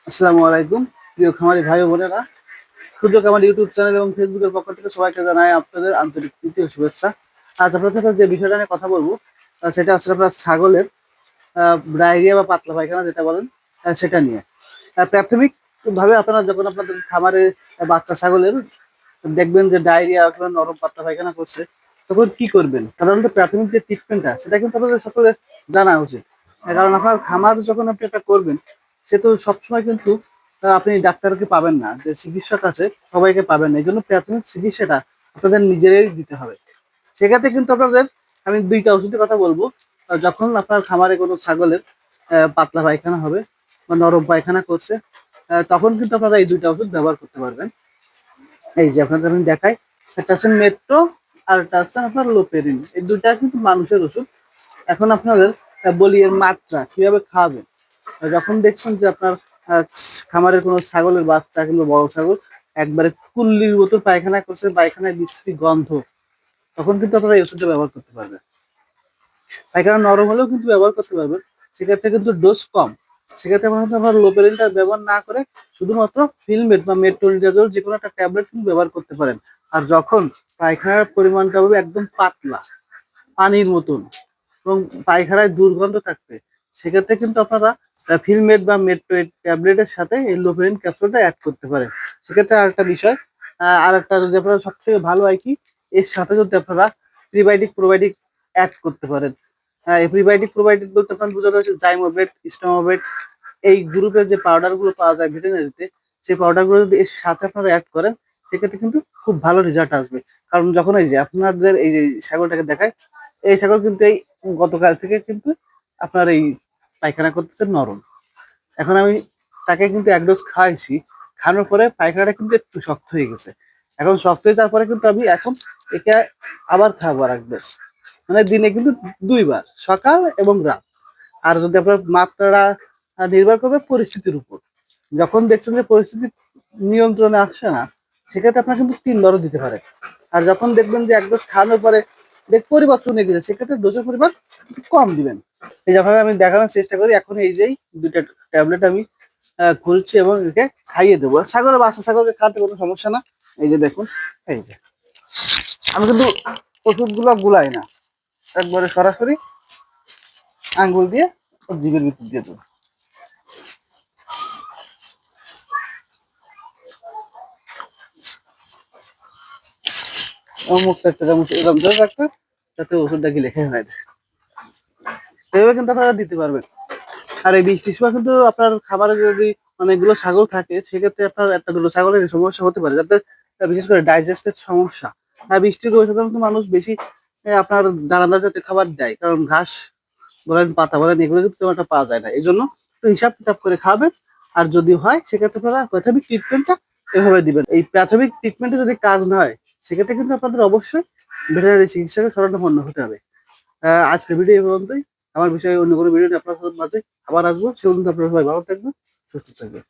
আসসালামু আলাইকুম প্রিয় খামারি ভাই ও বোনেরা। ক্ষুদ্র খামার ইউটিউব চ্যানেল এবং ফেসবুকের পক্ষ থেকে সবাইকে জানাই আপনাদের আন্তরিক প্রীতি ও শুভেচ্ছা। আজ আপনাদের সাথে যে বিষয়টা নিয়ে কথা বলবো সেটা আসলে আপনার ছাগলের ডায়রিয়া বা পাতলা পায়খানা যেটা বলেন সেটা নিয়ে। প্রাথমিক ভাবে আপনারা যখন আপনাদের খামারে বাচ্চা ছাগলের দেখবেন যে ডায়রিয়া অথবা নরম পাতলা পায়খানা করছে, তখন কি করবেন? সাধারণত প্রাথমিক যে ট্রিটমেন্টটা সেটা কিন্তু আপনাদের সকলের জানা উচিত। কারণ আপনার খামার যখন আপনি এটা করবেন, সে তো সবসময় কিন্তু আপনি ডাক্তারকে পাবেন না, যে চিকিৎসক আছে সবাইকে পাবেন না। এই জন্য প্রাথমিক চিকিৎসাটা আপনাদের নিজেরাই দিতে হবে। সেক্ষেত্রে কিন্তু আপনাদের আমি দুইটা ওষুধের কথা বলবো। যখন আপনার খামারে কোনো ছাগলের পাতলা পায়খানা হবে বা নরম পায়খানা করছে, তখন কিন্তু আপনারা এই দুইটা ওষুধ ব্যবহার করতে পারবেন। এই যে আপনাদের আমি দেখাই, একটা আছে মেট্রো আর একটা আছে আপনার লোপেরিন। এই দুইটা কিন্তু মানুষের ওষুধ। এখন আপনাদের বলি এর মাত্রা কিভাবে খাওয়াবেন। যখন দেখছেন যে আপনার আহ, খামারের কোনো ছাগলের বাচ্চা কিংবা বড় ছাগল একবারে কুল্লির মতো পায়খানা করছে, পায়খানায় বিশ্রী গন্ধ, তখন কিন্তু আপনারা এই ওষুধটা ব্যবহার করতে পারবেন। পায়খানা নরম হলেও কিন্তু ব্যবহার করতে পারবেন, সেক্ষেত্রে কিন্তু ডোজ কম। সেক্ষেত্রে আপনার লোপেরিনটা ব্যবহার না করে শুধুমাত্র ফিলমেট বা মেট্রোনিডাজল যে কোনো একটা ট্যাবলেট কিন্তু ব্যবহার করতে পারেন। আর যখন পায়খানার পরিমাণটা হবে একদম পাতলা পানির মতন এবং পায়খানায় দুর্গন্ধ থাকবে, সেক্ষেত্রে কিন্তু আপনারা ফিলমেট বা মেট্রোয়েট ট্যাবলেটের সাথে এই লোপেরিন ক্যাপসুলটা অ্যাড করতে পারেন। সেক্ষেত্রে আরেকটা বিষয়, আরেকটা যদি আপনারা সব থেকে ভালো হয় কি, এর সাথে যদি আপনারা প্রিবায়োটিক প্রোবায়োটিক অ্যাড করতে পারেন। এই প্রিবায়োটিক প্রোবায়োটিক বলতে আপনার বোঝানো হচ্ছে জাইমোভেট, স্টোমোভেট, এই গ্রুপের যে পাউডার গুলো পাওয়া যায় ভেটেরিনারিতে, সেই পাউডার গুলো যদি এর সাথে আপনারা অ্যাড করেন, সেক্ষেত্রে কিন্তু খুব ভালো রেজাল্ট আসবে। কারণ যখন এই যে আপনাদের এই যে ছাগলটাকে দেখায়, এই ছাগল কিন্তু এই গতকাল থেকে কিন্তু আপনার এই পায়খানা করতেছে নরম। এখন আমি তাকে কিন্তু এক ডোজ খাওয়াইছি, খাওয়ানোর পরে পায়খানাটা কিন্তু একটু শক্ত হয়ে গেছে। এখন শক্ত হয়ে যাওয়ার পরে কিন্তু আমি এখন একে আবার খাবো আর এক ডোজ, মানে দিনে কিন্তু দুইবার, সকাল এবং রাত। আর যদি আপনার মাত্রাটা নির্ভর করবে পরিস্থিতির উপর। যখন দেখছেন যে পরিস্থিতি নিয়ন্ত্রণে আসছে না, সেক্ষেত্রে আপনার কিন্তু তিনবারও দিতে পারে। আর যখন দেখবেন যে এক ডোজ খাওয়ানোর পরে দেখ পরিবর্তন হয়ে গেছে, সেক্ষেত্রে ডোজের পরিমাণ একটু কম দিবেন। এই যে আপনাকে আমি দেখানোর চেষ্টা করি, এখন এই যেই দুইটা ট্যাবলেট আমি খুলছি এবং একে খাইয়ে দেবো। ছাগলের বাচ্চা ছাগলকে খাওয়াতে কোনো সমস্যা না। এই যে দেখুন, এই যে আমি কিন্তু ওষুধগুলো গুলাই না, একবারে সরাসরি আঙ্গুল দিয়ে ওর জিভের ভিতর দিয়ে দেবো। মুখটা একটা চামচ এরকম ধরে রাখবে, যাতে ওষুধটা গিলে খেয়ে হয়। এভাবে কিন্তু আপনারা দিতে পারবেন। আর এই বৃষ্টির সময় কিন্তু আপনার খাবারে যদি অনেকগুলো ছাগল থাকে, সেক্ষেত্রে আপনার একটা দুটো ছাগলের এই সমস্যা হতে পারে, যাতে বিশেষ করে ডাইজেস্টের সমস্যা। আর বৃষ্টির সময় সাধারণত মানুষ বেশি আপনার দানাদার জাতীয় খাবার দেয়, কারণ ঘাস বলেন পাতা বলেন এগুলো কিন্তু তেমন একটা পাওয়া যায় না। এই জন্য তো হিসাব কিতাব করে খাবেন। আর যদি হয় সেক্ষেত্রে আপনারা প্রাথমিক ট্রিটমেন্টটা এভাবে দিবেন। এই প্রাথমিক ট্রিটমেন্টে যদি কাজ না হয়, সেক্ষেত্রে কিন্তু আপনাদের অবশ্যই ভেটেরিনারি চিকিৎসকের শরণাপন্ন হতে হবে। আজকের ভিডিও এই পর্যন্তই। আমার বিষয়ে অন্য কোনো ভিডিও নিয়ে আপনার মাঝে আবার আসবো। সে পর্যন্ত আপনারা সবাই ভালো থাকবেন, সুস্থ থাকবেন।